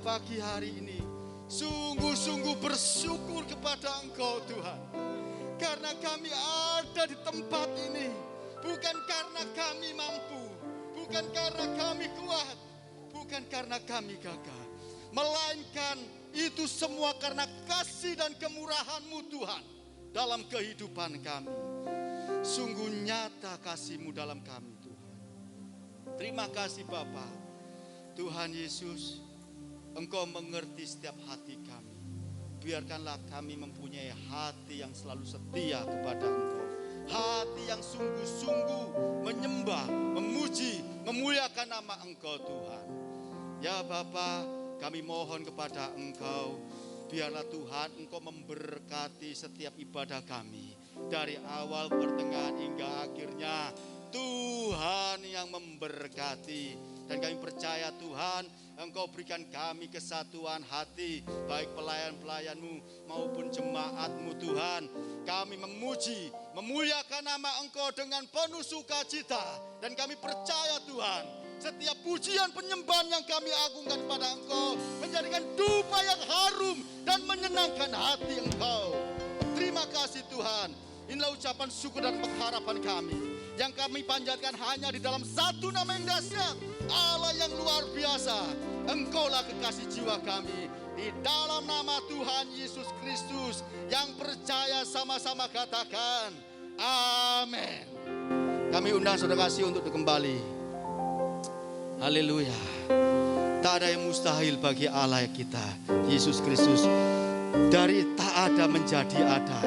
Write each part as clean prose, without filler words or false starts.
Pagi hari ini sungguh-sungguh bersyukur kepada Engkau Tuhan, karena kami ada di tempat ini bukan karena kami mampu, bukan karena kami kuat, bukan karena kami gagah, melainkan itu semua karena kasih dan kemurahan-Mu Tuhan dalam kehidupan kami. Sungguh nyata kasih-Mu dalam kami Tuhan. Terima kasih Bapa. Tuhan Yesus, Engkau mengerti setiap hati kami. Biarkanlah kami mempunyai hati yang selalu setia kepada Engkau. Hati yang sungguh-sungguh menyembah, memuji, memuliakan nama Engkau Tuhan. Ya Bapa, kami mohon kepada Engkau, biarlah Tuhan Engkau memberkati setiap ibadah kami. Dari awal, pertengahan hingga akhirnya, Tuhan yang memberkati. Dan kami percaya Tuhan, Engkau berikan kami kesatuan hati, baik pelayan-pelayan-Mu maupun jemaat-Mu Tuhan. Kami memuji, memuliakan nama Engkau dengan penuh sukacita. Dan kami percaya Tuhan, setiap pujian penyembahan yang kami agungkan pada Engkau menjadikan dupa yang harum dan menyenangkan hati Engkau. Terima kasih Tuhan. Inilah ucapan syukur dan pengharapan kami, yang kami panjatkan hanya di dalam satu nama yang dahsyat, Allah yang luar biasa. Engkaulah kekasih jiwa kami. Di dalam nama Tuhan Yesus Kristus yang percaya, sama-sama katakan amin. Kami undang saudara kasih untuk kembali. Haleluya. Tak ada yang mustahil bagi Allah kita, Yesus Kristus. Dari tak ada menjadi ada.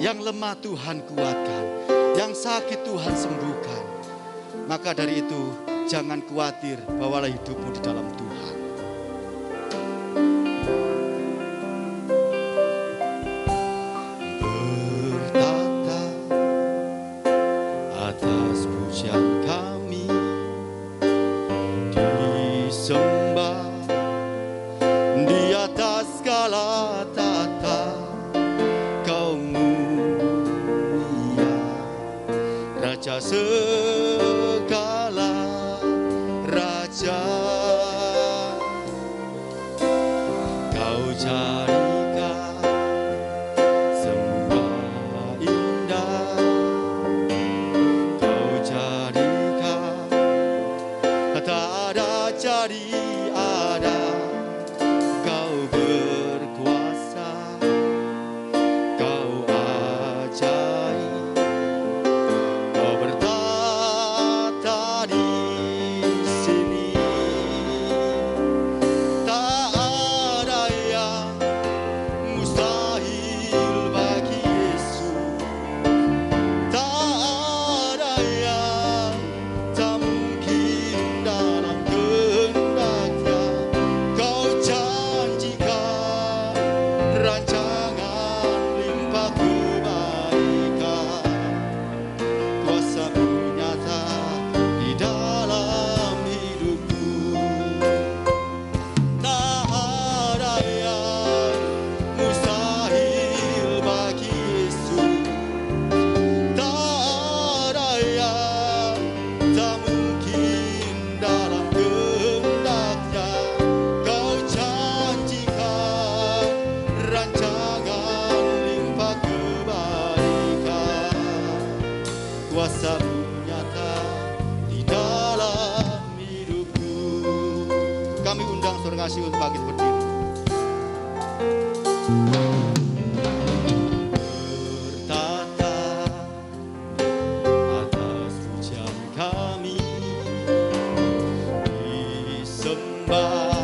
Yang lemah Tuhan kuatkan, yang sakit Tuhan sembuhkan. Maka dari itu jangan khawatir, bawalah hidupmu di dalam Tuhan. Bertata atas pujian kami, disembah di atas segala tata. Raja segala raja, Kau jadikan semua indah. Kau jadikan tak ada jadi ada. Kau berkuasa, Kau ajaib. Kuasa-Mu nyata di dalam hidupku. Kami undang saudara kasih untuk bangkit berdiri. Bertata atas pujian kami, disembah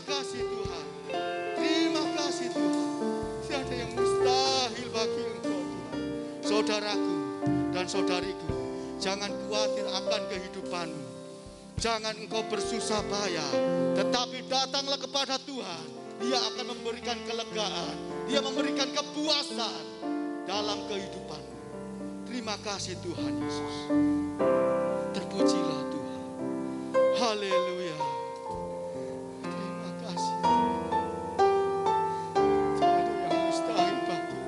kasih Tuhan. Terima kasih Tuhan. Tiada yang mustahil bagi Engkau Tuhan. Saudaraku dan saudariku, jangan khawatir akan kehidupanmu. Jangan engkau bersusah payah, tetapi datanglah kepada Tuhan. Dia akan memberikan kelegaan, Dia memberikan kepuasan dalam kehidupanmu. Terima kasih Tuhan Yesus. Terpujilah Tuhan. Haleluya. Terima kasih. Tak ada yang mustahil bagi.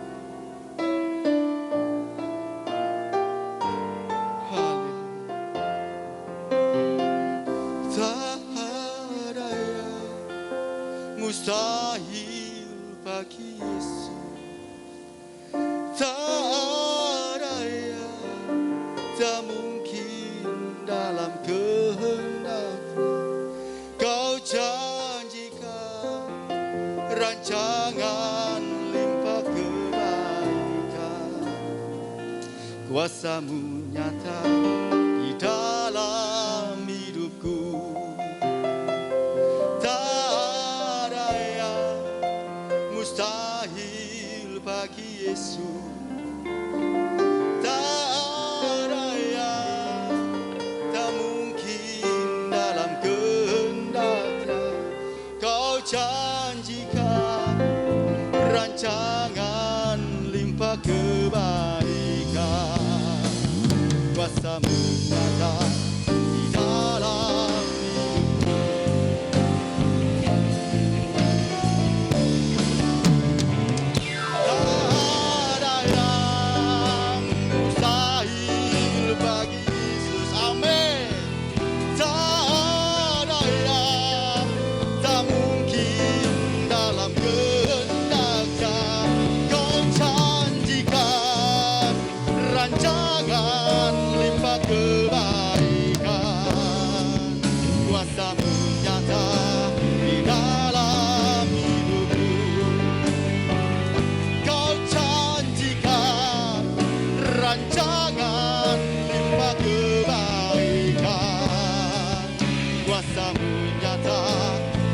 Mustahil bagi Yesus, tak ada yang tak mungkin dalam kehendak-Nya. Kau janjikan rancangan limpah kebaikan, kuasa-Mu nyata di dalam hidupku. Mustahil bagi Yesus, tak ada yang tak mungkin dalam kehendak-Nya. Kau janjikan rancangan limpah kebaikan, kuasa-Mu nyata di dalam rancangan limpah kebaikan, kuasa-Mu nyata di dalam hidupku. Kau janjikan rancangan limpah kebaikan, kuasa-Mu nyata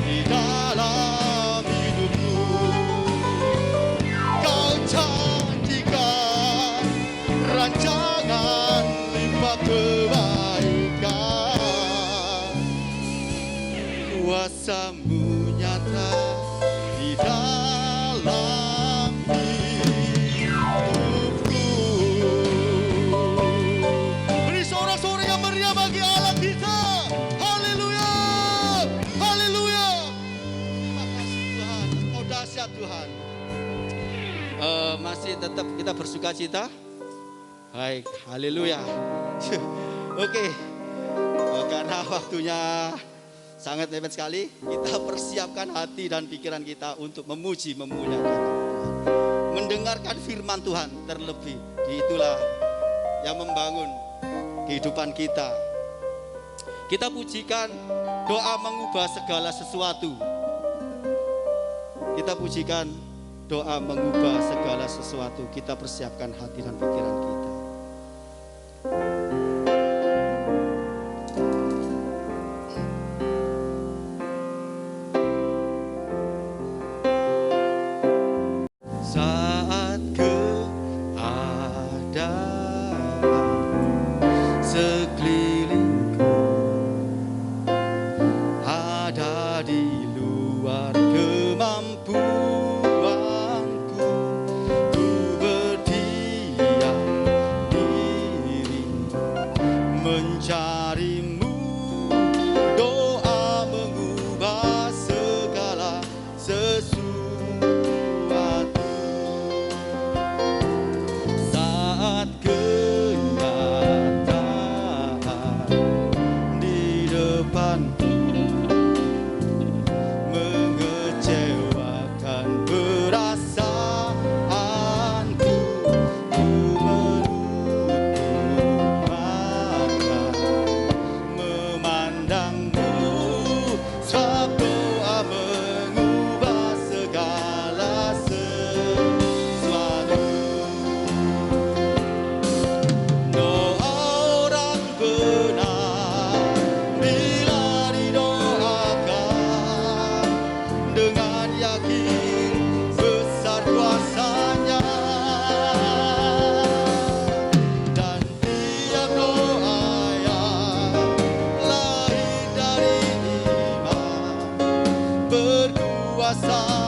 di dalam hidupku. Kau janjikan rancangan limpah kebaikan, kuasa-Mu nyata di dalam hidupku. Beri sorak-sorai yang meriah bagi Allah kita. Haleluya, haleluya. Terima kasih Tuhan, Engkau dahsyat Tuhan. Masih tetap kita bersuka cita. Baik, haleluya. Oke, karena waktunya sangat mepet sekali, kita persiapkan hati dan pikiran kita untuk memuji, memuliakan Tuhan. Mendengarkan firman Tuhan terlebih, itulah yang membangun kehidupan kita. Kita pujikan doa mengubah segala sesuatu. Kita pujikan doa mengubah segala sesuatu. Kita persiapkan hati dan pikiran kita. Saat keadaan sekelilingku ada di luar kemampuanku, ku berdiam diri mencari-Mu. Doa mengubah segala sesuatu. Saat kenyataan di depanku yakin besar kuasa-Nya. Dan tiap doa yang lahir dari iman berkuasa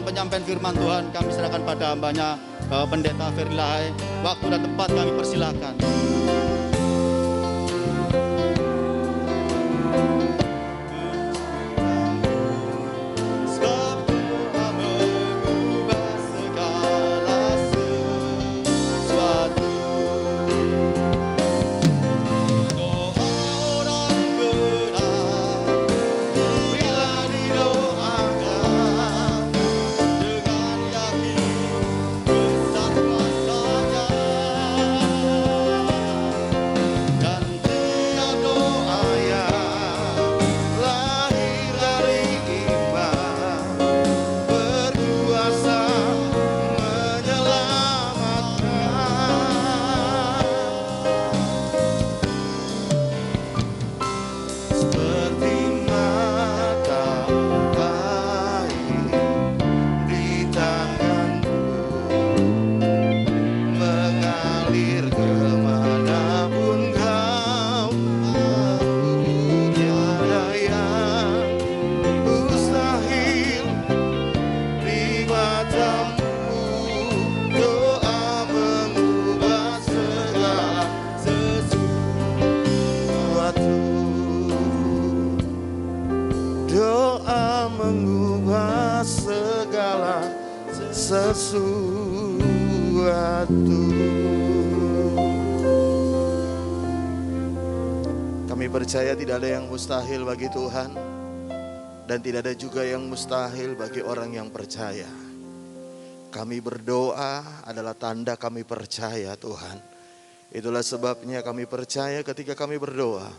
penyampaian firman Tuhan kami serahkan pada hambanya Pendeta Ferlahai. Waktu dan tempat kami persilakan. Kami percaya tidak ada yang mustahil bagi Tuhan, dan tidak ada juga yang mustahil bagi orang yang percaya. Kami berdoa adalah tanda kami percaya Tuhan. Itulah sebabnya kami percaya ketika kami berdoa,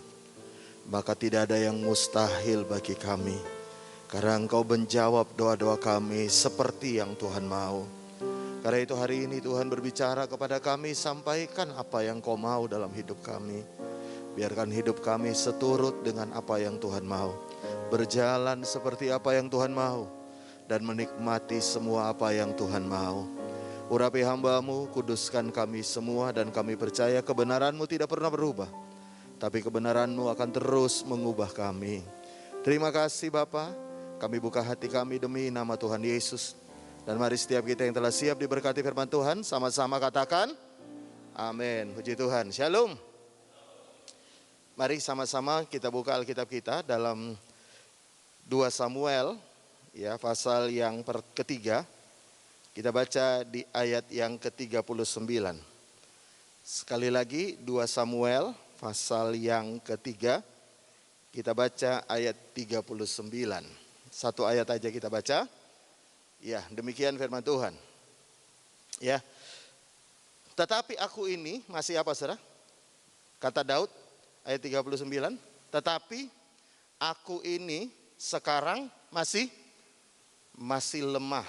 maka tidak ada yang mustahil bagi kami. Karena Engkau menjawab doa-doa kami seperti yang Tuhan mau. Karena itu hari ini Tuhan berbicara kepada kami, sampaikan apa yang Kau mau dalam hidup kami. Biarkan hidup kami seturut dengan apa yang Tuhan mau. Berjalan seperti apa yang Tuhan mau. Dan menikmati semua apa yang Tuhan mau. Urapi hamba-Mu, kuduskan kami semua, dan kami percaya kebenaran-Mu tidak pernah berubah. Tapi kebenaran-Mu akan terus mengubah kami. Terima kasih Bapa, kami buka hati kami demi nama Tuhan Yesus. Dan mari setiap kita yang telah siap diberkati firman Tuhan, sama-sama katakan, amin. Puji Tuhan, shalom. Mari sama-sama kita buka Alkitab kita dalam 2 Samuel, ya, pasal yang ketiga. Kita baca di ayat yang ke-39. Sekali lagi 2 Samuel pasal yang ketiga. Kita baca ayat 39. Satu ayat aja kita baca. Ya, demikian firman Tuhan. Ya. Tetapi aku ini masih apa, Saudara? Kata Daud ayat 39, tetapi aku ini sekarang masih lemah.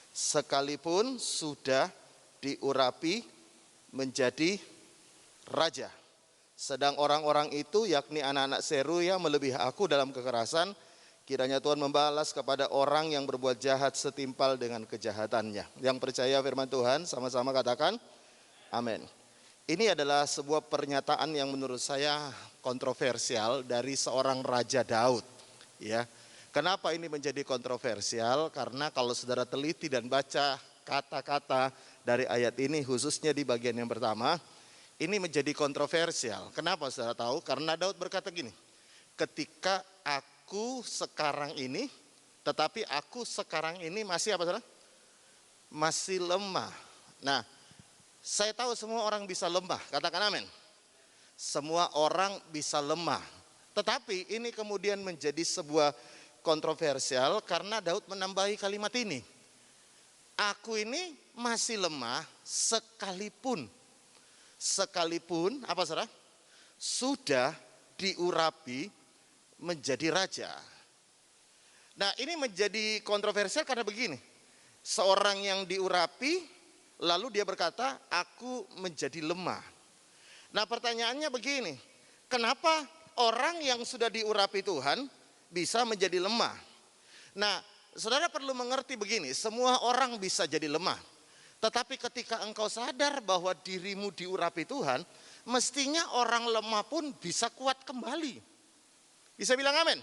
Sekalipun sudah diurapi menjadi raja. Sedang orang-orang itu, yakni anak-anak Seruya, melebihi aku dalam kekerasan. Kiranya Tuhan membalas kepada orang yang berbuat jahat setimpal dengan kejahatannya. Yang percaya firman Tuhan sama-sama katakan amin. Ini adalah sebuah pernyataan yang menurut saya kontroversial dari seorang Raja Daud. Ya, kenapa ini menjadi kontroversial? Karena kalau saudara teliti dan baca kata-kata dari ayat ini, khususnya di bagian yang pertama, ini menjadi kontroversial. Kenapa saudara tahu? Karena Daud berkata gini, ketika aku sekarang ini, tetapi aku sekarang ini masih apa saudara? Masih lemah. Nah, saya tahu semua orang bisa lemah, katakan amin. Semua orang bisa lemah. Tetapi ini kemudian menjadi sebuah kontroversial karena Daud menambahi kalimat ini. Aku ini masih lemah sekalipun apa saudara? Sudah diurapi menjadi raja. Nah, ini menjadi kontroversial karena begini. Seorang yang diurapi lalu dia berkata, aku menjadi lemah. Nah, pertanyaannya begini, kenapa orang yang sudah diurapi Tuhan bisa menjadi lemah? Nah, saudara perlu mengerti begini, semua orang bisa jadi lemah. Tetapi ketika engkau sadar bahwa dirimu diurapi Tuhan, mestinya orang lemah pun bisa kuat kembali. Bisa bilang amin?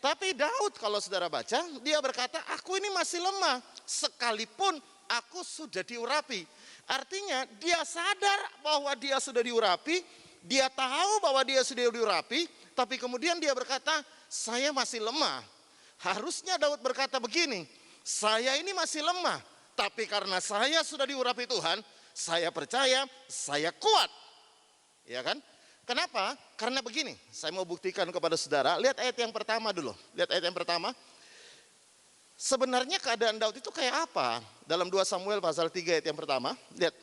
Tapi Daud kalau saudara baca, dia berkata, aku ini masih lemah, sekalipun aku sudah diurapi. Artinya dia sadar bahwa dia sudah diurapi, dia tahu bahwa dia sudah diurapi, tapi kemudian dia berkata, saya masih lemah. Harusnya Daud berkata begini, saya ini masih lemah, tapi karena saya sudah diurapi Tuhan, saya percaya saya kuat. Ya kan? Kenapa? Karena begini, saya mau buktikan kepada saudara, lihat ayat yang pertama dulu. Lihat ayat yang pertama. Sebenarnya keadaan Daud itu kayak apa? Dalam 2 Samuel pasal 3 ayat yang pertama, lihat.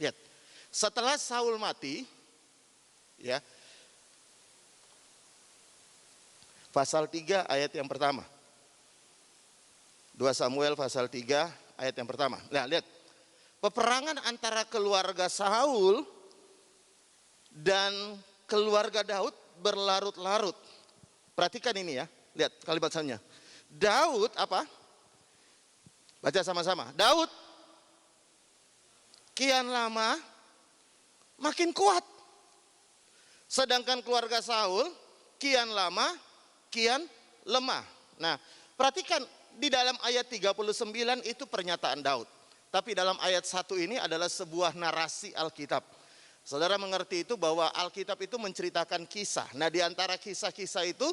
Lihat. Setelah Saul mati, ya. Pasal 3 ayat yang pertama. 2 Samuel pasal 3 ayat yang pertama. Nah, lihat. Peperangan antara keluarga Saul dan keluarga Daud berlarut-larut. Perhatikan ini ya. Lihat kalimat selanjutnya. Daud apa? Baca sama-sama. Daud kian lama makin kuat. Sedangkan keluarga Saul kian lama kian lemah. Nah, perhatikan di dalam ayat 39 itu pernyataan Daud. Tapi dalam ayat 1 ini adalah sebuah narasi Alkitab. Saudara mengerti itu bahwa Alkitab itu menceritakan kisah. Nah, di antara kisah-kisah itu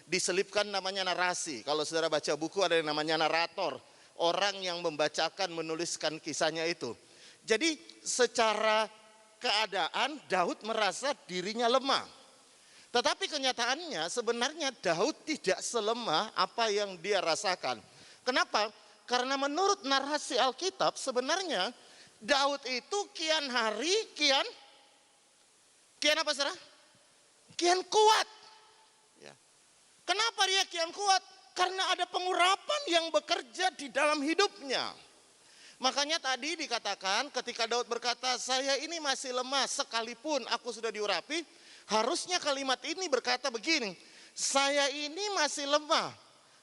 diselipkan namanya narasi. Kalau saudara baca buku ada yang namanya narator. Orang yang membacakan, menuliskan kisahnya itu. Jadi secara keadaan Daud merasa dirinya lemah. Tetapi kenyataannya sebenarnya Daud tidak selemah apa yang dia rasakan. Kenapa? Karena menurut narasi Alkitab sebenarnya Daud itu kian hari kian apa saudara? Kian kuat. Kenapa dia kian kuat? Karena ada pengurapan yang bekerja di dalam hidupnya. Makanya tadi dikatakan ketika Daud berkata, saya ini masih lemah sekalipun aku sudah diurapi. Harusnya kalimat ini berkata begini, saya ini masih lemah.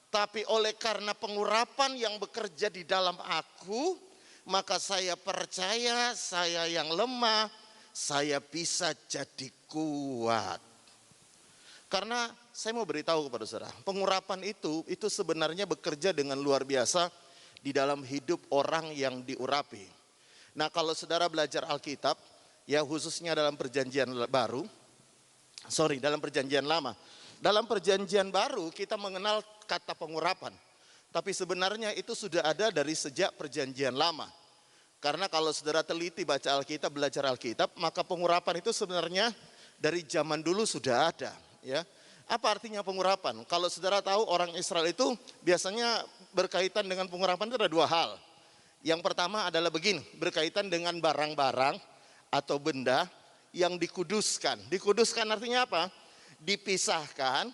Tapi oleh karena pengurapan yang bekerja di dalam aku, maka saya percaya saya yang lemah, saya bisa jadi kuat. Karena saya mau beritahu kepada saudara, pengurapan itu sebenarnya bekerja dengan luar biasa di dalam hidup orang yang diurapi. Nah, kalau saudara belajar Alkitab, ya khususnya dalam perjanjian lama. Dalam perjanjian baru kita mengenal kata pengurapan. Tapi sebenarnya itu sudah ada dari sejak perjanjian lama. Karena kalau saudara teliti baca Alkitab, belajar Alkitab, maka pengurapan itu sebenarnya dari zaman dulu sudah ada. Ya, apa artinya pengurapan? Kalau saudara tahu orang Israel itu biasanya berkaitan dengan pengurapan itu ada 2 hal. Yang pertama adalah begini, berkaitan dengan barang-barang atau benda yang dikuduskan. Dikuduskan artinya apa? Dipisahkan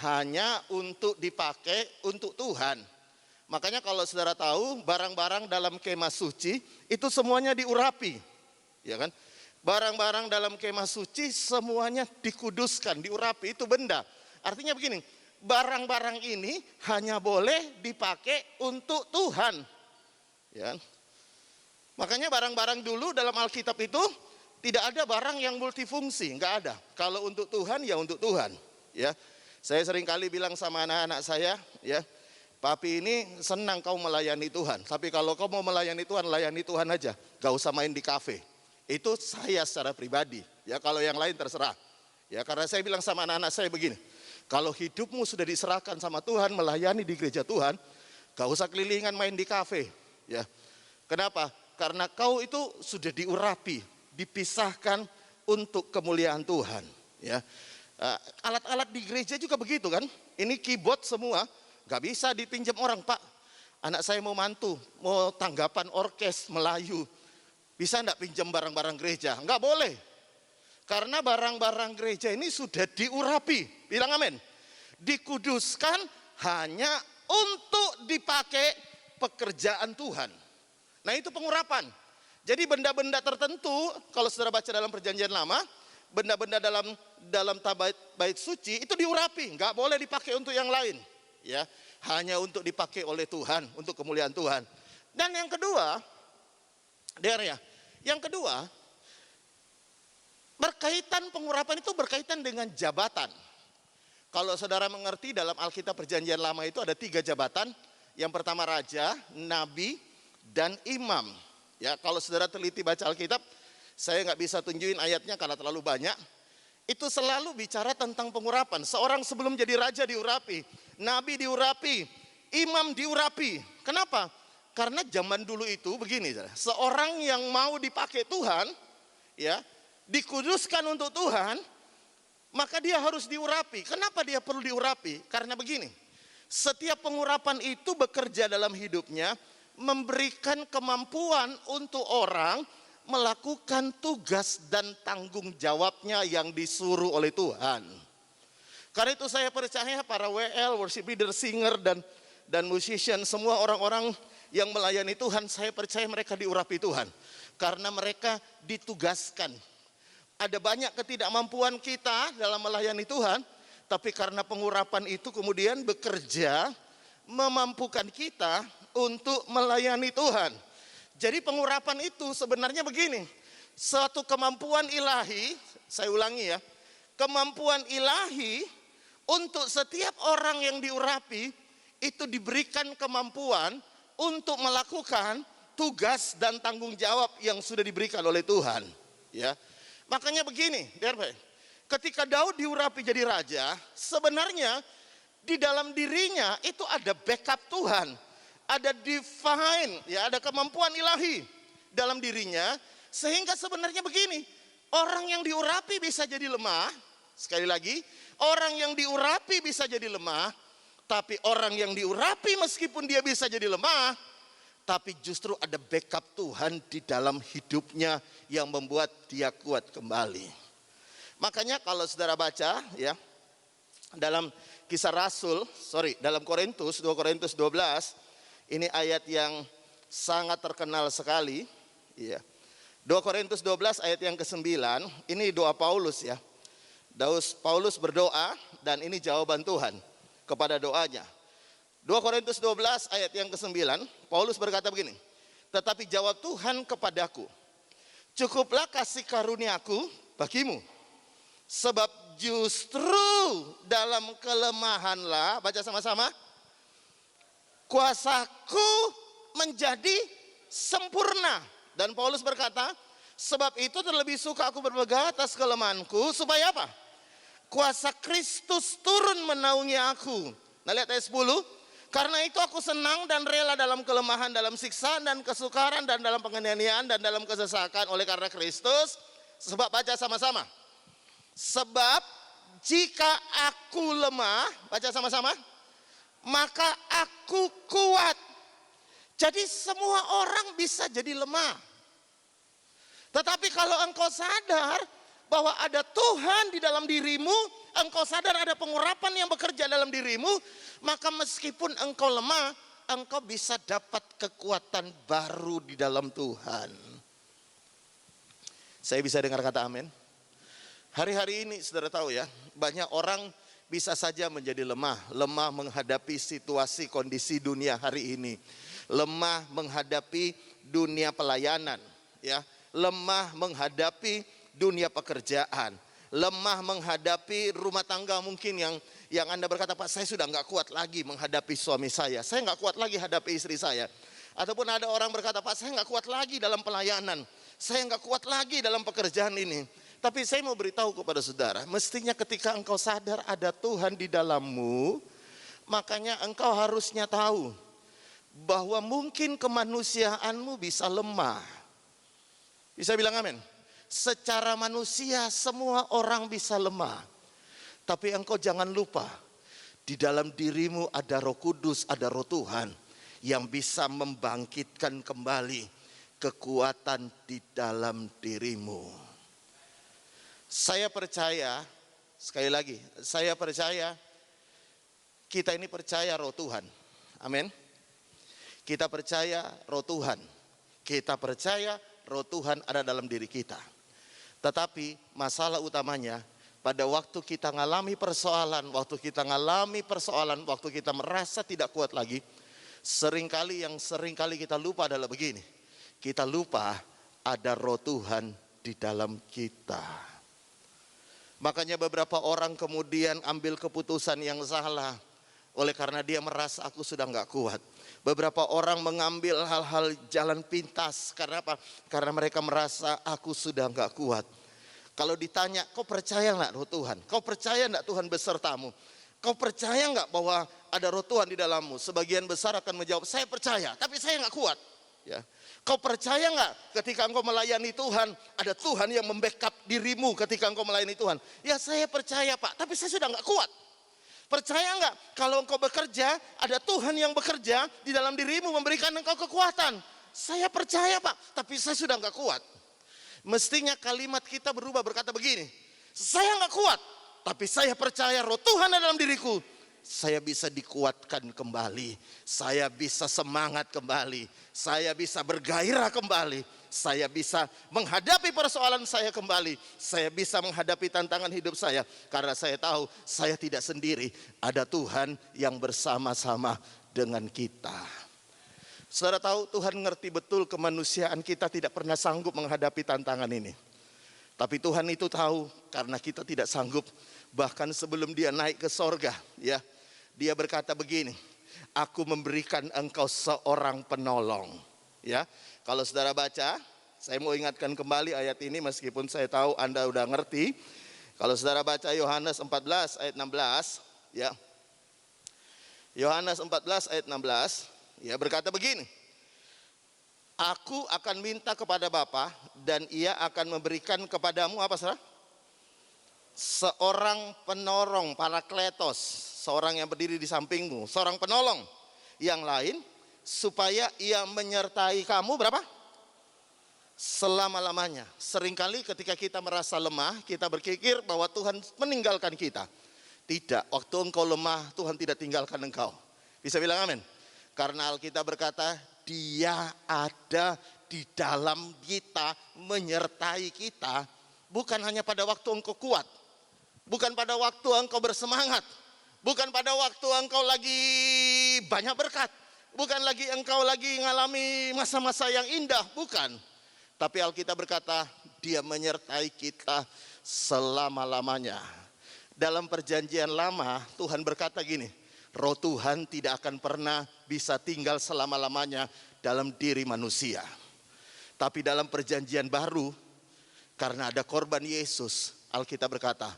hanya untuk dipakai untuk Tuhan. Makanya kalau saudara tahu barang-barang dalam kemah suci itu semuanya diurapi. Ya kan? Barang-barang dalam kemah suci semuanya dikuduskan, diurapi, itu benda. Artinya begini, barang-barang ini hanya boleh dipakai untuk Tuhan. Ya. Makanya barang-barang dulu dalam Alkitab itu tidak ada barang yang multifungsi, nggak ada. Kalau untuk Tuhan ya untuk Tuhan. Ya, saya sering kali bilang sama anak-anak saya, ya, papi ini senang kau melayani Tuhan. Tapi kalau kau mau melayani Tuhan, layani Tuhan aja, gak usah main di kafe. Itu saya secara pribadi. Ya, kalau yang lain terserah. Ya, karena saya bilang sama anak-anak saya begini, kalau hidupmu sudah diserahkan sama Tuhan, melayani di gereja Tuhan, gak usah kelilingan main di kafe. Ya, kenapa? Karena kau itu sudah diurapi, dipisahkan untuk kemuliaan Tuhan. Ya, alat-alat di gereja juga begitu kan? Ini keyboard semua, gak bisa dipinjam orang. Pak, anak saya mau mantu, mau tanggapan orkes Melayu, bisa enggak pinjam barang-barang gereja? Enggak boleh. Karena barang-barang gereja ini sudah diurapi. Bilang amin. Dikuduskan hanya untuk dipakai pekerjaan Tuhan. Nah, itu pengurapan. Jadi benda-benda tertentu, kalau saudara baca dalam perjanjian lama, benda-benda dalam bait suci itu diurapi, enggak boleh dipakai untuk yang lain. Ya, hanya untuk dipakai oleh Tuhan, untuk kemuliaan Tuhan. Dan yang kedua, yang kedua, berkaitan pengurapan itu berkaitan dengan jabatan. Kalau saudara mengerti dalam Alkitab perjanjian lama itu ada 3 jabatan. Yang pertama raja, nabi, dan imam. Ya, kalau saudara teliti baca Alkitab, saya nggak bisa tunjukin ayatnya karena terlalu banyak. Itu selalu bicara tentang pengurapan. Seorang sebelum jadi raja diurapi, nabi diurapi, imam diurapi. Kenapa? Karena zaman dulu itu begini, seorang yang mau dipakai Tuhan, ya, dikuduskan untuk Tuhan, maka dia harus diurapi. Kenapa dia perlu diurapi? Karena begini, setiap pengurapan itu bekerja dalam hidupnya, memberikan kemampuan untuk orang melakukan tugas dan tanggung jawabnya yang disuruh oleh Tuhan. Karena itu saya percaya para WL, worship leader, singer, dan musician, semua orang-orang yang melayani Tuhan, saya percaya mereka diurapi Tuhan. Karena mereka ditugaskan. Ada banyak ketidakmampuan kita dalam melayani Tuhan, tapi karena pengurapan itu kemudian bekerja, memampukan kita untuk melayani Tuhan. Jadi pengurapan itu sebenarnya begini, suatu kemampuan ilahi, saya ulangi ya, kemampuan ilahi untuk setiap orang yang diurapi, itu diberikan kemampuan untuk melakukan tugas dan tanggung jawab yang sudah diberikan oleh Tuhan. Ya, makanya begini, ketika Daud diurapi jadi raja, sebenarnya di dalam dirinya itu ada backup Tuhan, ada divine, ya, ada kemampuan ilahi dalam dirinya, sehingga sebenarnya begini, orang yang diurapi bisa jadi lemah. Sekali lagi, orang yang diurapi bisa jadi lemah. Tapi orang yang diurapi meskipun dia bisa jadi lemah, tapi justru ada backup Tuhan di dalam hidupnya yang membuat dia kuat kembali. Makanya kalau saudara baca ya, dalam Kisah Rasul, dalam Korintus, 2 Korintus 12, ini ayat yang sangat terkenal sekali. Ya. 2 Korintus 12 ayat yang ke-9, ini doa Paulus ya. Paulus berdoa dan ini jawaban Tuhan kepada doanya. 2 Korintus 12 ayat yang ke-9, Paulus berkata begini, tetapi jawab Tuhan kepadaku, cukuplah kasih karuniaku bagimu, sebab justru dalam kelemahanlah, baca sama-sama, kuasaku menjadi sempurna. Dan Paulus berkata, sebab itu terlebih suka aku bermegah atas kelemahanku, supaya apa? Kuasa Kristus turun menaungi aku. Nah, lihat ayat 10. Karena itu aku senang dan rela dalam kelemahan, dalam siksaan dan kesukaran, dan dalam penganiayaan, dan dalam kesesakan oleh karena Kristus. Sebab, baca sama-sama. Sebab jika aku lemah, baca sama-sama, maka aku kuat. Jadi semua orang bisa jadi lemah. Tetapi kalau engkau sadar bahwa ada Tuhan di dalam dirimu, engkau sadar ada pengurapan yang bekerja dalam dirimu, maka meskipun engkau lemah, engkau bisa dapat kekuatan baru di dalam Tuhan. Saya bisa dengar kata amin? Hari-hari ini saudara tahu ya, banyak orang bisa saja menjadi lemah. Lemah menghadapi situasi kondisi dunia hari ini. Lemah menghadapi dunia pelayanan, ya. Lemah menghadapi dunia pekerjaan. Lemah menghadapi rumah tangga mungkin yang Anda berkata, Pak saya sudah nggak kuat lagi menghadapi suami saya nggak kuat lagi hadapi istri saya. Ataupun ada orang berkata, Pak saya nggak kuat lagi dalam pelayanan, saya nggak kuat lagi dalam pekerjaan ini. Tapi saya mau beritahu kepada saudara, mestinya ketika engkau sadar ada Tuhan di dalammu, makanya engkau harusnya tahu bahwa mungkin kemanusiaanmu bisa lemah. Bisa bilang amin? Secara manusia semua orang bisa lemah. Tapi engkau jangan lupa, di dalam dirimu ada Roh Kudus, ada Roh Tuhan yang bisa membangkitkan kembali kekuatan di dalam dirimu. Saya percaya, sekali lagi, saya percaya kita ini percaya Roh Tuhan. Amin. Kita percaya Roh Tuhan. Kita percaya Roh Tuhan ada dalam diri kita. Tetapi masalah utamanya pada waktu kita mengalami persoalan, waktu kita merasa tidak kuat lagi, seringkali kita lupa adalah begini. Kita lupa ada Roh Tuhan di dalam kita. Makanya beberapa orang kemudian ambil keputusan yang salah oleh karena dia merasa aku sudah nggak kuat. Beberapa orang mengambil hal-hal jalan pintas. Karena apa? Karena mereka merasa aku sudah nggak kuat. Kalau ditanya, kau percaya nggak Roh Tuhan? Kau percaya nggak Tuhan besertamu? Kau percaya nggak bahwa ada Roh Tuhan di dalammu? Sebagian besar akan menjawab, saya percaya, tapi saya nggak kuat. Ya. Kau percaya nggak ketika engkau melayani Tuhan, ada Tuhan yang membackup dirimu ketika engkau melayani Tuhan? Ya saya percaya Pak, tapi saya sudah nggak kuat. Percaya nggak kalau engkau bekerja, ada Tuhan yang bekerja di dalam dirimu memberikan engkau kekuatan? Saya percaya Pak, tapi saya sudah nggak kuat. Mestinya kalimat kita berubah berkata begini, saya nggak kuat, tapi saya percaya Roh Tuhan ada dalam diriku. Saya bisa dikuatkan kembali, saya bisa semangat kembali, saya bisa bergairah kembali, saya bisa menghadapi persoalan saya kembali, saya bisa menghadapi tantangan hidup saya. Karena saya tahu saya tidak sendiri, ada Tuhan yang bersama-sama dengan kita. Saudara tahu Tuhan ngerti betul kemanusiaan kita tidak pernah sanggup menghadapi tantangan ini. Tapi Tuhan itu tahu karena kita tidak sanggup. Bahkan sebelum dia naik ke sorga, ya, dia berkata begini, aku memberikan engkau seorang penolong. Ya, kalau saudara baca, saya mau ingatkan kembali ayat ini meskipun saya tahu Anda udah ngerti. Kalau saudara baca Yohanes 14 ayat 16, ya, Yohanes 14 ayat 16, ya berkata begini, aku akan minta kepada Bapa dan ia akan memberikan kepadamu apa saudara? Seorang penolong, parakletos, seorang yang berdiri di sampingmu, seorang penolong yang lain, supaya ia menyertai kamu berapa? Selama-lamanya. Seringkali ketika kita merasa lemah, kita berpikir bahwa Tuhan meninggalkan kita. Tidak, waktu engkau lemah, Tuhan tidak tinggalkan engkau. Bisa bilang amin? Karena Alkitab berkata, Dia ada di dalam kita, menyertai kita, bukan hanya pada waktu engkau kuat, bukan pada waktu engkau bersemangat, bukan pada waktu engkau lagi banyak berkat, bukan lagi engkau lagi mengalami masa-masa yang indah, bukan. Tapi Alkitab berkata, Dia menyertai kita selama-lamanya. Dalam perjanjian lama, Tuhan berkata gini, Roh Tuhan tidak akan pernah bisa tinggal selama-lamanya dalam diri manusia. Tapi dalam perjanjian baru, karena ada korban Yesus, Alkitab berkata,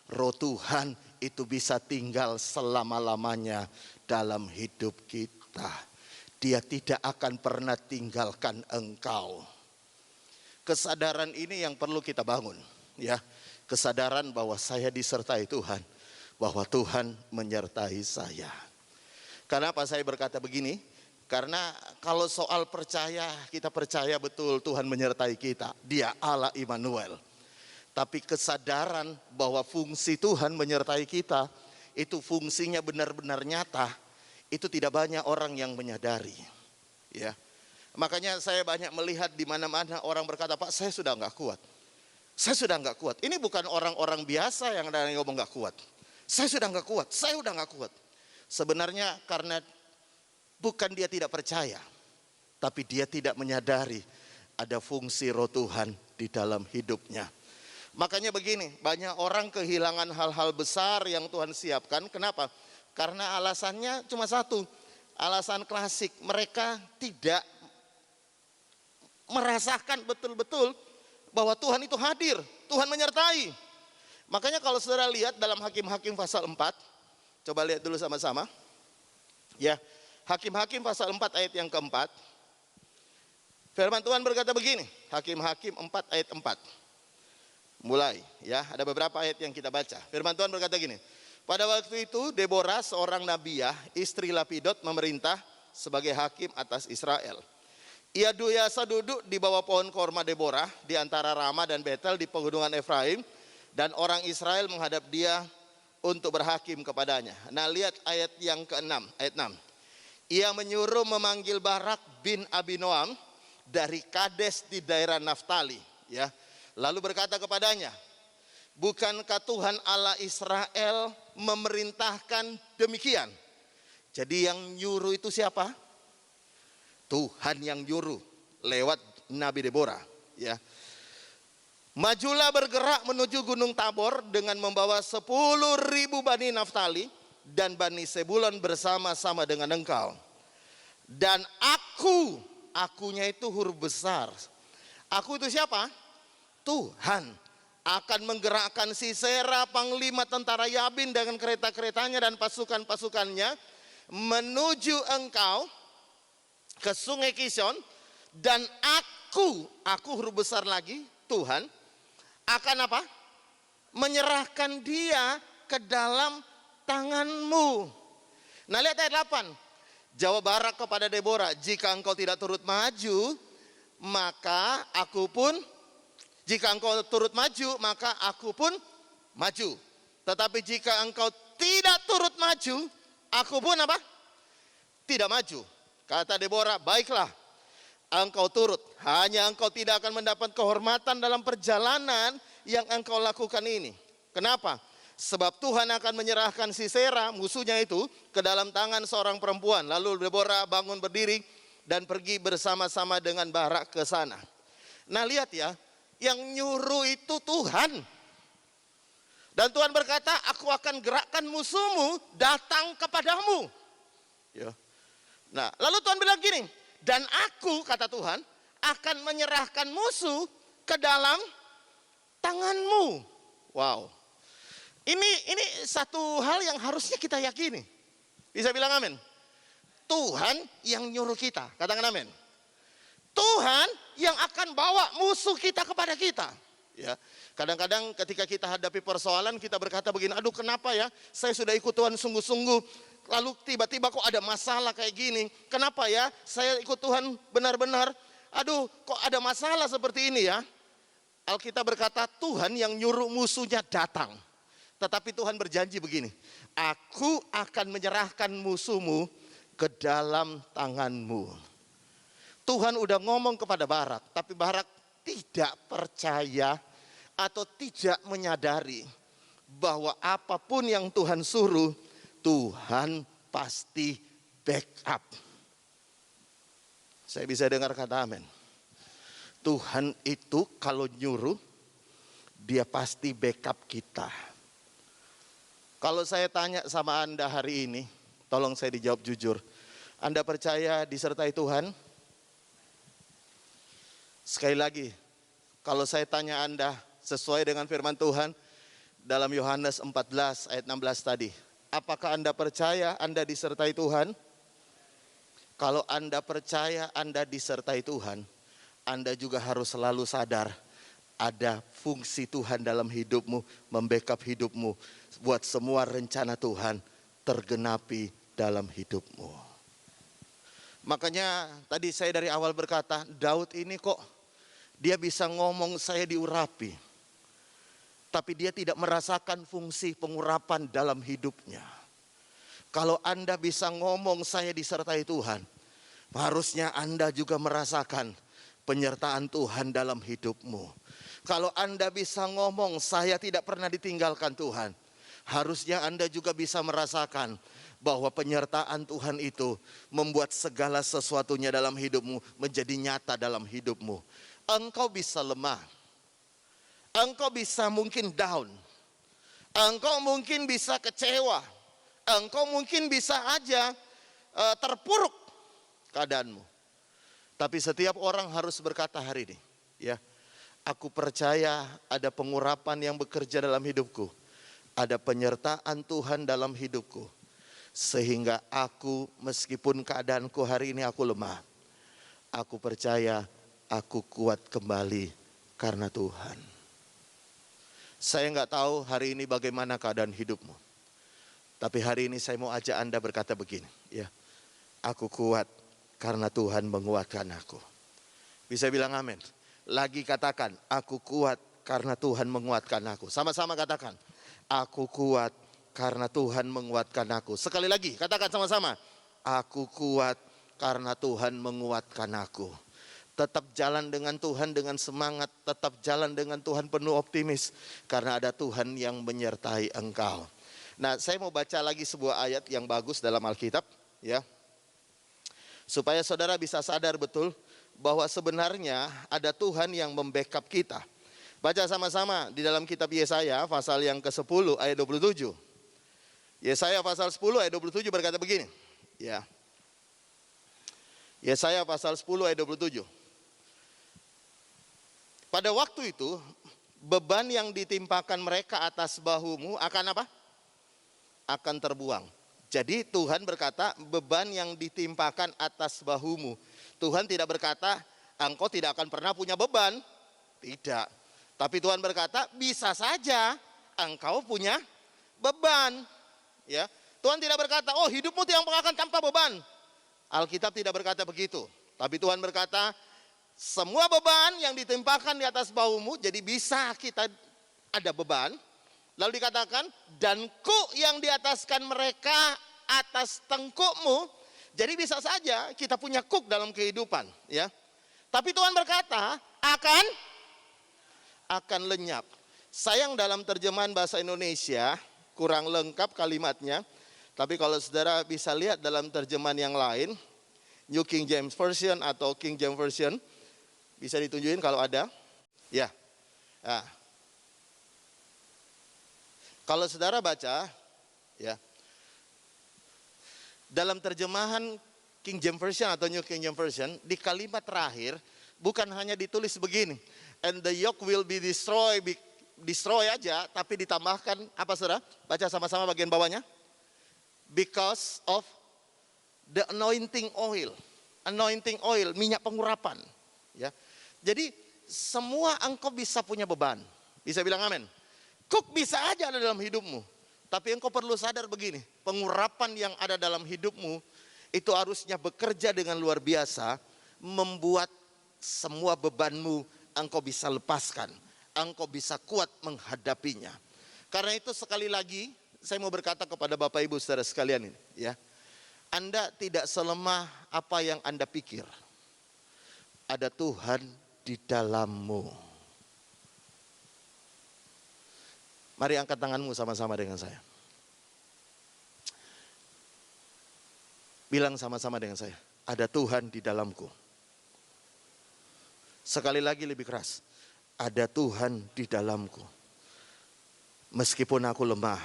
Roh Tuhan itu bisa tinggal selama-lamanya dalam hidup kita. Dia tidak akan pernah tinggalkan engkau. Kesadaran ini yang perlu kita bangun, ya. Kesadaran bahwa saya disertai Tuhan, bahwa Tuhan menyertai saya. Kenapa saya berkata begini? Karena kalau soal percaya, kita percaya betul Tuhan menyertai kita. Dia Allah Immanuel. Tapi kesadaran bahwa fungsi Tuhan menyertai kita, itu fungsinya benar-benar nyata, itu tidak banyak orang yang menyadari. Ya. Makanya saya banyak melihat di mana-mana orang berkata, Pak saya sudah nggak kuat. Saya sudah nggak kuat. Ini bukan orang-orang biasa yang ada yang ngomong nggak kuat. Saya sudah nggak kuat, saya udah nggak kuat. Sebenarnya karena bukan dia tidak percaya, tapi dia tidak menyadari ada fungsi roh Tuhan di dalam hidupnya. Makanya begini, banyak orang kehilangan hal-hal besar yang Tuhan siapkan. Kenapa? Karena alasannya cuma satu, alasan klasik. Mereka tidak merasakan betul-betul bahwa Tuhan itu hadir, Tuhan menyertai. Makanya kalau saudara lihat dalam Hakim-Hakim pasal 4, coba lihat dulu sama-sama. Ya, Hakim-Hakim pasal 4 ayat yang keempat. Firman Tuhan berkata begini, Hakim-Hakim 4 ayat 4. Mulai, ya, ada beberapa ayat yang kita baca. Firman Tuhan berkata gini, pada waktu itu Deborah seorang nabiah, istri Lapidot memerintah sebagai hakim atas Israel. Ia biasa duduk di bawah pohon korma Deborah di antara Rama dan Betel di pegunungan Efraim. Dan orang Israel menghadap dia untuk berhakim kepadanya. Nah, lihat ayat yang ke-6, ayat 6. Ia menyuruh memanggil Barak bin Abinoam dari Kades di daerah Naftali, ya. Lalu berkata kepadanya, bukankah Tuhan Allah Israel memerintahkan demikian? Jadi yang nyuruh itu siapa? Tuhan yang nyuruh lewat Nabi Deborah, ya. Majulah bergerak menuju Gunung Tabor dengan membawa 10.000 Bani Naftali dan Bani Sebulon bersama-sama dengan engkau. Dan akunya itu huruf besar. Aku itu siapa? Tuhan akan menggerakkan Sisera, panglima tentara Yabin dengan kereta-keretanya dan pasukan-pasukannya menuju engkau ke sungai Kishon. Dan aku huruf besar lagi, Tuhan akan apa? Menyerahkan dia ke dalam tanganmu. Nah, lihat ayat 8. Jawab Barak kepada Deborah, jika engkau tidak turut maju, maka aku pun, jika engkau turut maju, maka aku pun maju. Tetapi jika engkau tidak turut maju, aku pun apa? Tidak maju. Kata Deborah, baiklah, engkau turut, hanya engkau tidak akan mendapat kehormatan dalam perjalanan yang engkau lakukan ini. Kenapa? Sebab Tuhan akan menyerahkan Sisera, musuhnya itu, ke dalam tangan seorang perempuan. Lalu Deborah bangun berdiri dan pergi bersama-sama dengan Barak ke sana. Nah, lihat ya, yang nyuruh itu Tuhan. Dan Tuhan berkata, aku akan gerakkan musuhmu datang kepadamu. Ya. Nah, lalu Tuhan bilang gini, dan aku, kata Tuhan, akan menyerahkan musuh ke dalam tanganmu. Wow. Ini satu hal yang harusnya kita yakini. Bisa bilang amin? Tuhan yang nyuruh kita. Katakan amin. Tuhan yang akan bawa musuh kita kepada kita. Ya. Kadang-kadang ketika kita hadapi persoalan, kita berkata begini, aduh kenapa ya, saya sudah ikut Tuhan sungguh-sungguh, lalu tiba-tiba kok ada masalah kayak gini. Kenapa ya saya ikut Tuhan benar-benar, aduh kok ada masalah seperti ini ya. Alkitab berkata Tuhan yang nyuruh musuhnya datang. Tetapi Tuhan berjanji begini, aku akan menyerahkan musuhmu ke dalam tanganmu. Tuhan udah ngomong kepada Barak, tapi Barak tidak percaya atau tidak menyadari bahwa apapun yang Tuhan suruh, Tuhan pasti backup. Saya bisa dengar kata amin. Tuhan itu kalau nyuruh, dia pasti backup kita. Kalau saya tanya sama Anda hari ini, tolong saya dijawab jujur. Anda percaya disertai Tuhan? Sekali lagi, kalau saya tanya Anda sesuai dengan firman Tuhan dalam Yohanes 14 ayat 16 tadi. Apakah Anda percaya Anda disertai Tuhan? Kalau Anda percaya Anda disertai Tuhan, Anda juga harus selalu sadar ada fungsi Tuhan dalam hidupmu, membackup hidupmu, buat semua rencana Tuhan tergenapi dalam hidupmu. Makanya tadi saya dari awal berkata, Daud ini kok dia bisa ngomong saya diurapi, tapi dia tidak merasakan fungsi pengurapan dalam hidupnya. Kalau Anda bisa ngomong saya disertai Tuhan, harusnya Anda juga merasakan penyertaan Tuhan dalam hidupmu. Kalau Anda bisa ngomong, saya tidak pernah ditinggalkan Tuhan, harusnya Anda juga bisa merasakan bahwa penyertaan Tuhan itu membuat segala sesuatunya dalam hidupmu menjadi nyata dalam hidupmu. Engkau bisa lemah, engkau bisa mungkin down, engkau mungkin bisa kecewa, engkau mungkin bisa aja terpuruk keadaanmu. Tapi setiap orang harus berkata hari ini, ya, aku percaya ada pengurapan yang bekerja dalam hidupku, ada penyertaan Tuhan dalam hidupku, sehingga aku meskipun keadaanku hari ini aku lemah, aku percaya aku kuat kembali karena Tuhan. Saya nggak tahu hari ini bagaimana keadaan hidupmu, tapi hari ini saya mau ajak Anda berkata begini, ya, aku kuat karena Tuhan menguatkan aku. Bisa bilang amin. Lagi katakan, aku kuat karena Tuhan menguatkan aku. Sama-sama katakan, aku kuat karena Tuhan menguatkan aku. Sekali lagi, katakan sama-sama, aku kuat karena Tuhan menguatkan aku. Tetap jalan dengan Tuhan dengan semangat, tetap jalan dengan Tuhan penuh optimis, karena ada Tuhan yang menyertai engkau. Nah, saya mau baca lagi sebuah ayat yang bagus dalam Alkitab, ya, supaya saudara bisa sadar betul bahwa sebenarnya ada Tuhan yang membackup kita. Baca sama-sama di dalam kitab Yesaya pasal yang ke-10 ayat 27. Yesaya pasal 10 ayat 27 berkata begini. Ya. Yesaya pasal 10 ayat 27. Pada waktu itu beban yang ditimpakan mereka atas bahumu akan apa? Akan terbuang. Jadi Tuhan berkata beban yang ditimpakan atas bahumu. Tuhan tidak berkata engkau tidak akan pernah punya beban. Tidak. Tapi Tuhan berkata bisa saja engkau punya beban. Ya. Tuhan tidak berkata oh hidupmu yang akan tanpa beban. Alkitab tidak berkata begitu. Tapi Tuhan berkata semua beban yang ditimpakan di atas bahumu, jadi bisa kita ada beban. Lalu dikatakan, dan kuk yang diataskan mereka atas tengkukmu. Jadi bisa saja kita punya kuk dalam kehidupan, ya. Tapi Tuhan berkata akan lenyap. Sayang dalam terjemahan bahasa Indonesia kurang lengkap kalimatnya. Tapi kalau saudara bisa lihat dalam terjemahan yang lain, New King James Version atau King James Version, bisa ditunjukin kalau ada, ya. Nah. Kalau saudara baca, ya, dalam terjemahan King James Version atau New King James Version, di kalimat terakhir bukan hanya ditulis begini, and the yoke will be destroy aja, tapi ditambahkan apa saudara? Baca sama-sama bagian bawahnya. Because of the anointing oil, minyak pengurapan. Ya, jadi semua engkau bisa punya beban. Bisa bilang amin. Kuk bisa aja ada dalam hidupmu. Tapi engkau perlu sadar begini, pengurapan yang ada dalam hidupmu itu harusnya bekerja dengan luar biasa, membuat semua bebanmu engkau bisa lepaskan, engkau bisa kuat menghadapinya. Karena itu sekali lagi saya mau berkata kepada Bapak Ibu saudara sekalian ini, ya, Anda tidak selemah apa yang Anda pikir. Ada Tuhan di dalammu. Mari angkat tanganmu sama-sama dengan saya. Bilang sama-sama dengan saya, ada Tuhan di dalamku. Sekali lagi lebih keras, ada Tuhan di dalamku. Meskipun aku lemah,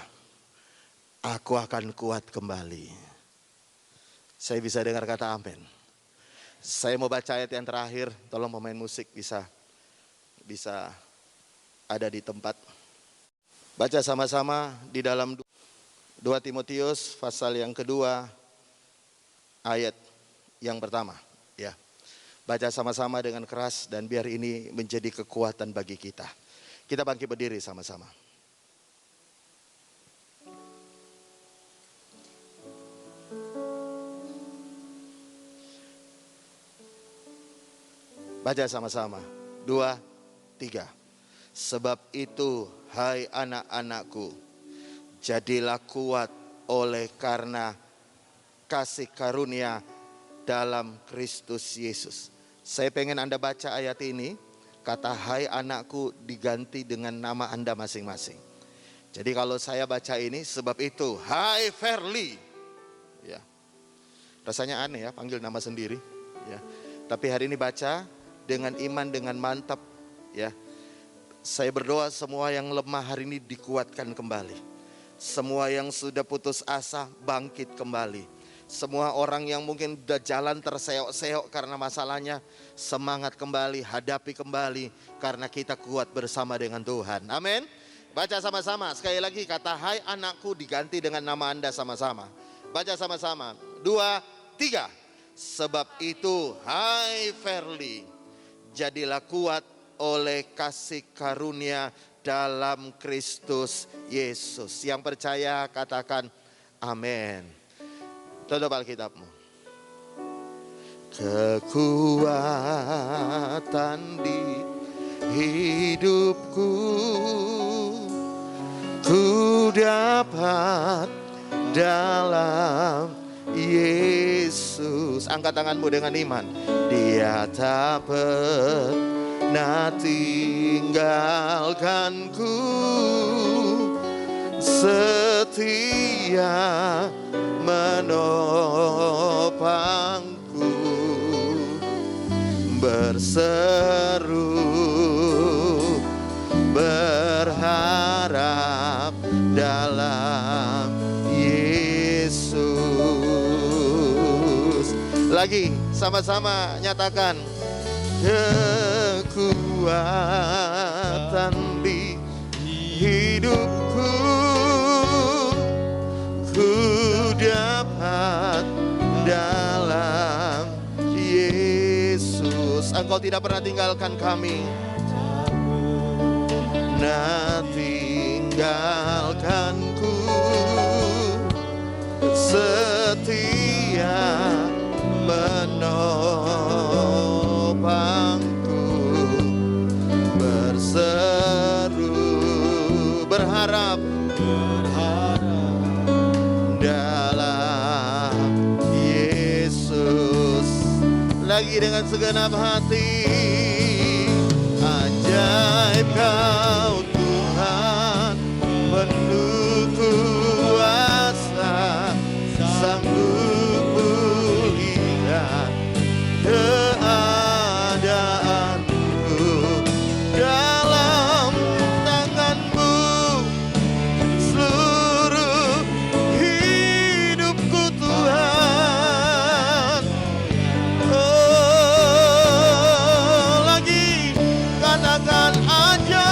aku akan kuat kembali. Saya bisa dengar kata amin. Saya mau baca ayat yang terakhir, tolong pemain musik bisa ada di tempat. Baca sama-sama di dalam 2 Timotius pasal yang kedua ayat yang pertama, ya. Baca sama-sama dengan keras dan biar ini menjadi kekuatan bagi kita. Kita bangkit berdiri sama-sama. Baca sama-sama. 2, 3. Sebab itu hai anak-anakku, jadilah kuat oleh karena kasih karunia dalam Kristus Yesus. Saya pengen Anda baca ayat ini kata hai anakku diganti dengan nama Anda masing-masing. Jadi kalau saya baca ini, sebab itu hai Verly. Ya. Rasanya aneh ya panggil nama sendiri. Ya. Tapi hari ini baca dengan iman, dengan mantap. Ya. Saya berdoa semua yang lemah hari ini dikuatkan kembali. Semua yang sudah putus asa bangkit kembali. Semua orang yang mungkin udah jalan terseok-seok karena masalahnya, semangat kembali, hadapi kembali. Karena kita kuat bersama dengan Tuhan. Amin. Baca sama-sama. Sekali lagi kata hai anakku diganti dengan nama Anda sama-sama. Baca sama-sama. 2, 3. Sebab itu hai Verly, jadilah kuat oleh kasih karunia dalam Kristus Yesus. Yang percaya katakan amin. Tutup Alkitabmu. Kekuatan di hidupku ku dapat dalam Yesus. Angkat tanganmu dengan iman. Dia tak pernah tinggalkanku, setia menopangku, berseru berharap dalam Yesus. Lagi sama-sama nyatakan. Kekuatan di hidupku ku dapat dalam Yesus. Engkau tidak pernah tinggalkan kami, nah tinggalkanku, setia menopangku, berseru berharap dalam Yesus. Lagi dengan segenap hati. Ajaib Kau Tuhan, penuh kuasa, sanggup pulihkan keadaanku. Dalam tangan-Mu seluruh hidupku Tuhan. Oh, lagi katakan ajaib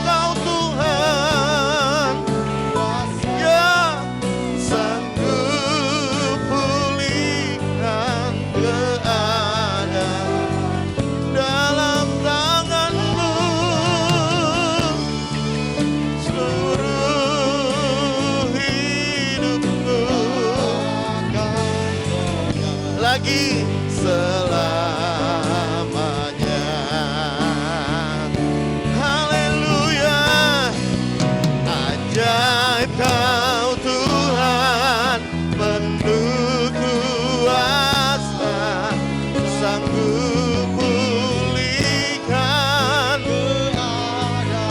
Kau Tuhan, ya sanggup pulihkan keadaan. Dalam tangan-Mu seluruh hidupku, lagi selamanya. Haleluya. Ajaib Kau Tuhan, penuh kuasa, sanggup pulihkan.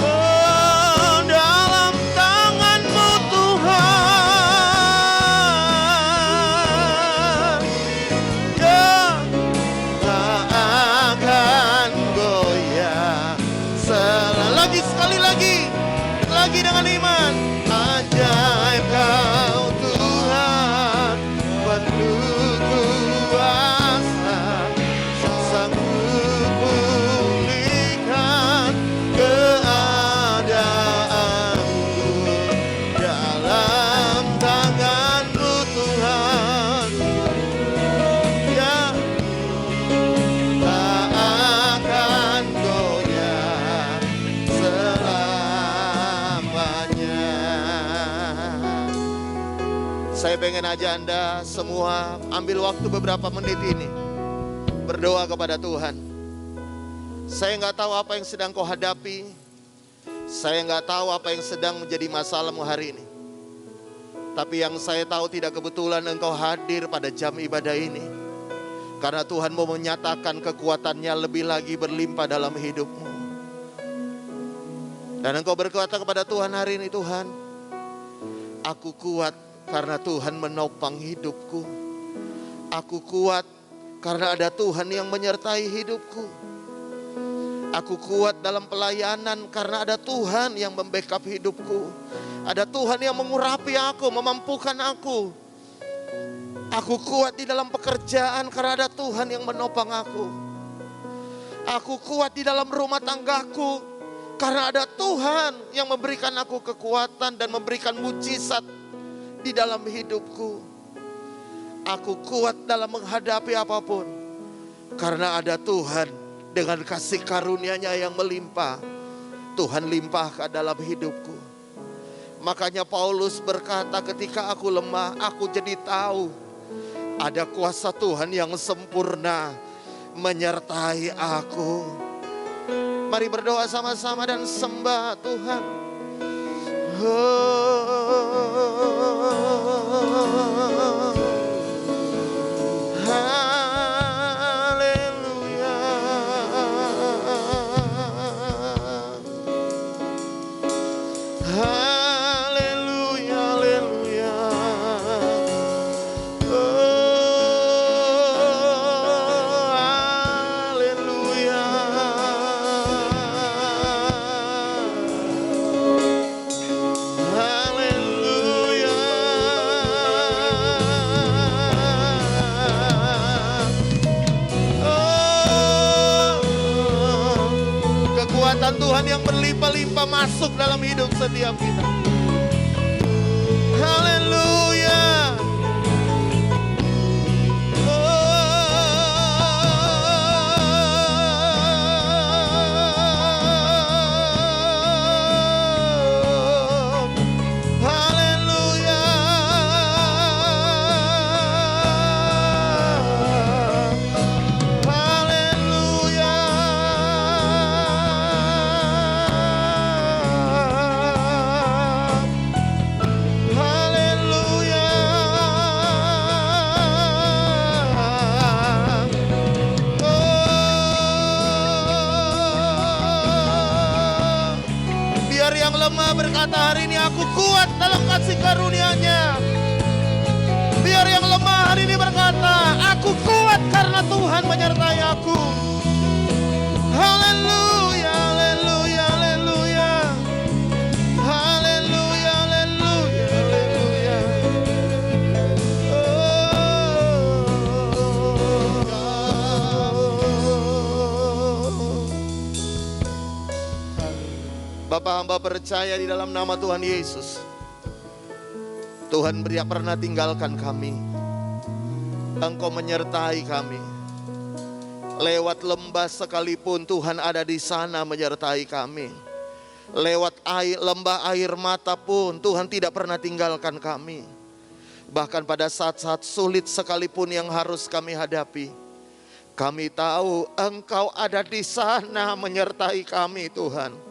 Oh, dalam tangan-Mu Tuhan, ya tak akan goyah. Lagi sekali lagi dengan iman. Ajaib Kau Tuhan, penuh kuasa, sanggup pulihkan keadaanku. Dalam tangan-Mu Tuhan, ya tak akan goyah selamanya. Saya pengen aja Anda semua ambil waktu beberapa menit ini berdoa kepada Tuhan. Saya nggak tahu apa yang sedang kau hadapi. Saya nggak tahu apa yang sedang menjadi masalahmu hari ini. Tapi yang saya tahu tidak kebetulan engkau hadir pada jam ibadah ini. Karena Tuhan mau menyatakan kekuatannya lebih lagi berlimpah dalam hidupmu. Dan engkau berkata kepada Tuhan hari ini, Tuhan, aku kuat karena Tuhan menopang hidupku. Aku kuat karena ada Tuhan yang menyertai hidupku. Aku kuat dalam pelayanan karena ada Tuhan yang membackup hidupku. Ada Tuhan yang mengurapi aku, memampukan aku. Aku kuat di dalam pekerjaan karena ada Tuhan yang menopang aku. Aku kuat di dalam rumah tanggaku karena ada Tuhan yang memberikan aku kekuatan dan memberikan mujizat di dalam hidupku. Aku kuat dalam menghadapi apapun karena ada Tuhan dengan kasih karunia-Nya yang melimpah. Tuhan limpahkan dalam hidupku. Makanya Paulus berkata, ketika aku lemah, aku jadi tahu ada kuasa Tuhan yang sempurna menyertai aku. Mari berdoa sama-sama dan sembah Tuhan. Haleluya. Haleluya, haleluya. Kekuatan Tuhan yang berlimpah-limpah masuk dalam hidup setiap kita. Haleluya. Haleluya. Haleluya. Biar yang lemah berkata hari ini aku kuat dalam kasih karunia-Nya. Biar yang lemah hari ini berkata aku kuat karena Tuhan menyertai aku. Haleluya, haleluya, haleluya. Haleluya, haleluya, haleluya. Bapak, hamba percaya di dalam nama Tuhan Yesus, Tuhan tidak pernah tinggalkan kami. Engkau menyertai kami. Lewat lembah sekalipun Tuhan ada di sana menyertai kami. Lewat lembah air mata pun Tuhan tidak pernah tinggalkan kami. Bahkan pada saat-saat sulit sekalipun yang harus kami hadapi, kami tahu Engkau ada di sana menyertai kami, Tuhan.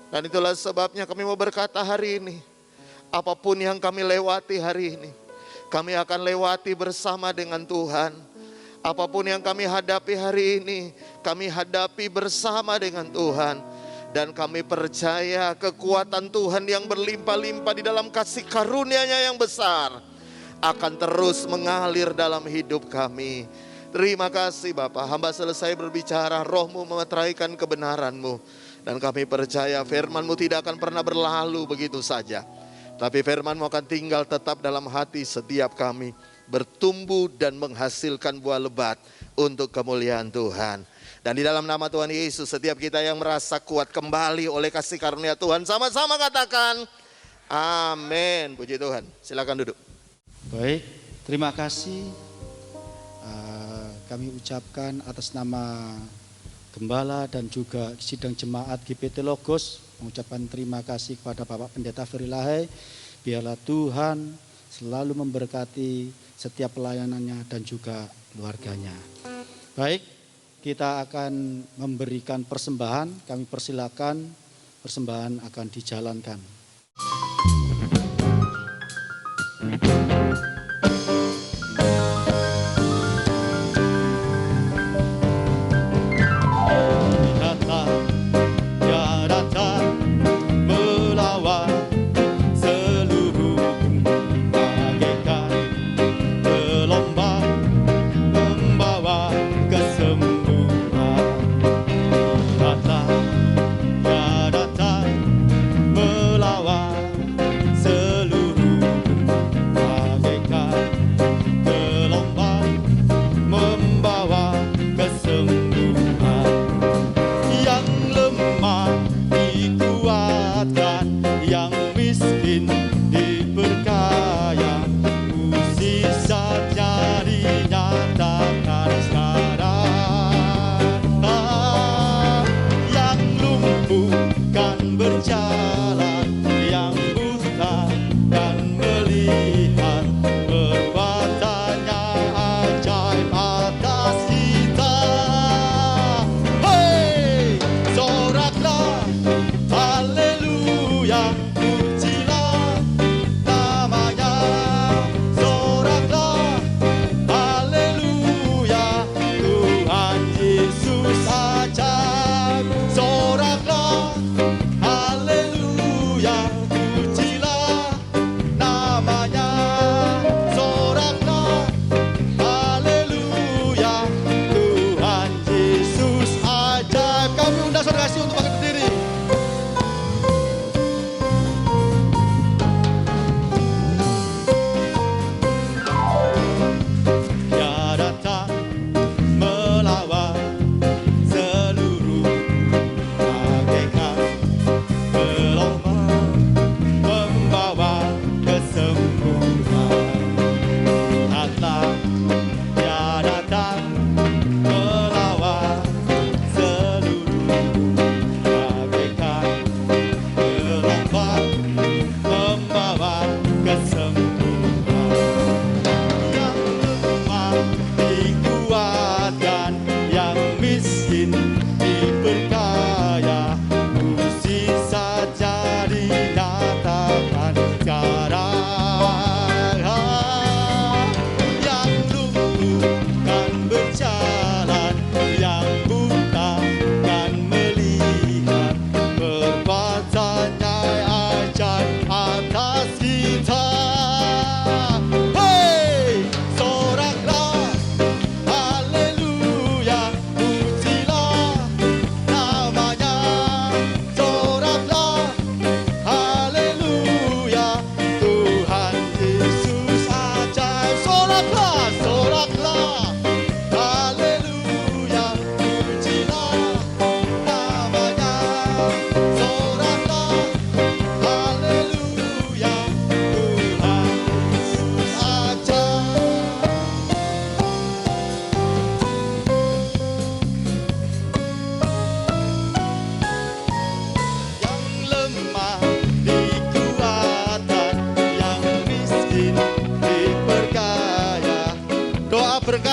Dan itulah sebabnya kami mau berkata hari ini, apapun yang kami lewati hari ini, kami akan lewati bersama dengan Tuhan. Apapun yang kami hadapi hari ini, kami hadapi bersama dengan Tuhan. Dan kami percaya kekuatan Tuhan yang berlimpah-limpah di dalam kasih karunia-Nya yang besar akan terus mengalir dalam hidup kami. Terima kasih Bapa, hamba selesai berbicara, Roh-Mu memeteraikan kebenaran-Mu. Dan kami percaya firman-Mu tidak akan pernah berlalu begitu saja. Tapi firman-Mu akan tinggal tetap dalam hati setiap kami, bertumbuh dan menghasilkan buah lebat untuk kemuliaan Tuhan. Dan di dalam nama Tuhan Yesus, setiap kita yang merasa kuat kembali oleh kasih karunia Tuhan, sama-sama katakan amin. Puji Tuhan. Silakan duduk. Baik, terima kasih. Kami ucapkan atas nama Gembala dan juga sidang jemaat GPT Logos, mengucapkan terima kasih kepada Bapak Pendeta Ferry Lahai. Biarlah Tuhan selalu memberkati setiap pelayanannya dan juga keluarganya. Baik, kita akan memberikan persembahan. Kami persilakan, persembahan akan dijalankan.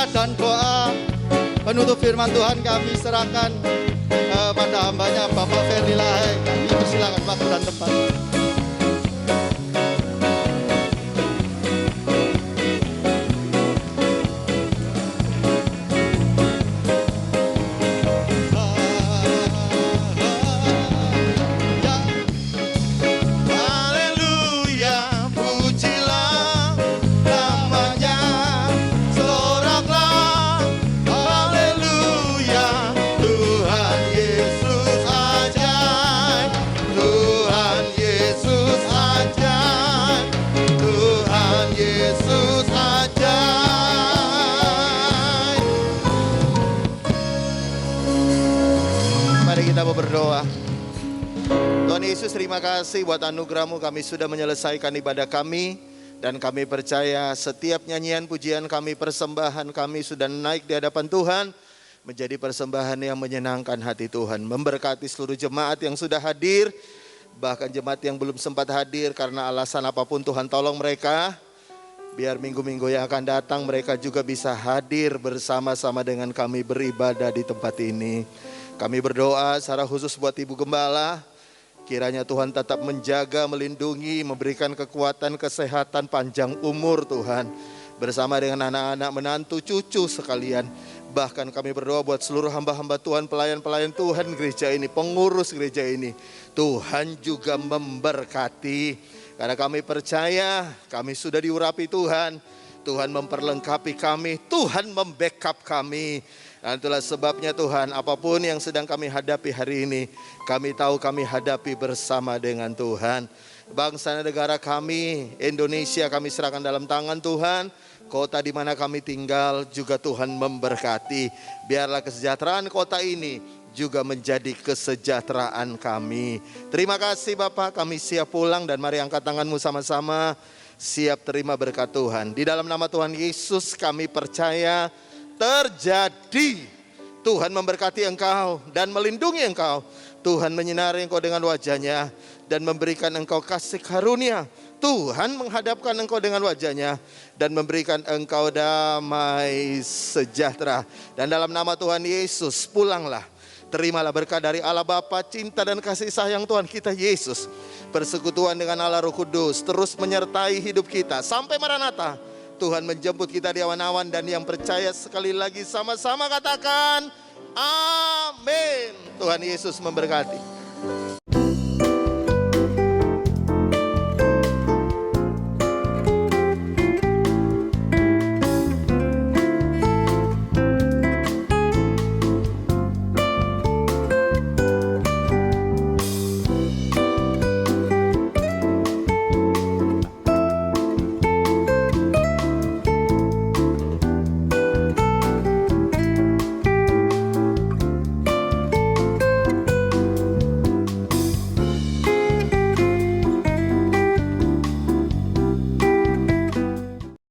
doa dan doa penutup firman Tuhan kami serahkan pada hambanya Bapak Ferry Lahai. Kami persilakan waktu dan tempat. Kita mau berdoa. Tuhan Yesus, terima kasih buat anugerah-Mu, kami sudah menyelesaikan ibadah kami. Dan kami percaya setiap nyanyian, pujian kami, persembahan kami sudah naik di hadapan Tuhan, menjadi persembahan yang menyenangkan hati Tuhan. Memberkati seluruh jemaat yang sudah hadir, bahkan jemaat yang belum sempat hadir karena alasan apapun, Tuhan tolong mereka. Biar minggu-minggu yang akan datang mereka juga bisa hadir bersama-sama dengan kami beribadah di tempat ini. Kami berdoa secara khusus buat Ibu Gembala. Kiranya Tuhan tetap menjaga, melindungi, memberikan kekuatan, kesehatan, panjang umur Tuhan. Bersama dengan anak-anak, menantu, cucu sekalian. Bahkan kami berdoa buat seluruh hamba-hamba Tuhan, pelayan-pelayan Tuhan gereja ini, pengurus gereja ini. Tuhan juga memberkati. Karena kami percaya kami sudah diurapi Tuhan. Tuhan memperlengkapi kami, Tuhan membackup kami. Dan itulah sebabnya Tuhan, apapun yang sedang kami hadapi hari ini, kami tahu kami hadapi bersama dengan Tuhan. Bangsa dan negara kami, Indonesia, kami serahkan dalam tangan Tuhan. Kota di mana kami tinggal juga Tuhan memberkati. Biarlah kesejahteraan kota ini juga menjadi kesejahteraan kami. Terima kasih Bapak, kami siap pulang dan mari angkat tanganmu sama-sama. Siap terima berkat Tuhan. Di dalam nama Tuhan Yesus kami percaya terjadi. Tuhan memberkati engkau dan melindungi engkau. Tuhan menyinari engkau dengan wajahnya dan memberikan engkau kasih karunia. Tuhan menghadapkan engkau dengan wajahnya dan memberikan engkau damai sejahtera. Dan dalam nama Tuhan Yesus pulanglah. Terimalah berkat dari Allah Bapa, cinta dan kasih sayang Tuhan kita Yesus. Persekutuan dengan Allah Roh Kudus terus menyertai hidup kita sampai Maranatha. Tuhan menjemput kita di awan-awan dan yang percaya sekali lagi sama-sama katakan amin. Tuhan Yesus memberkati.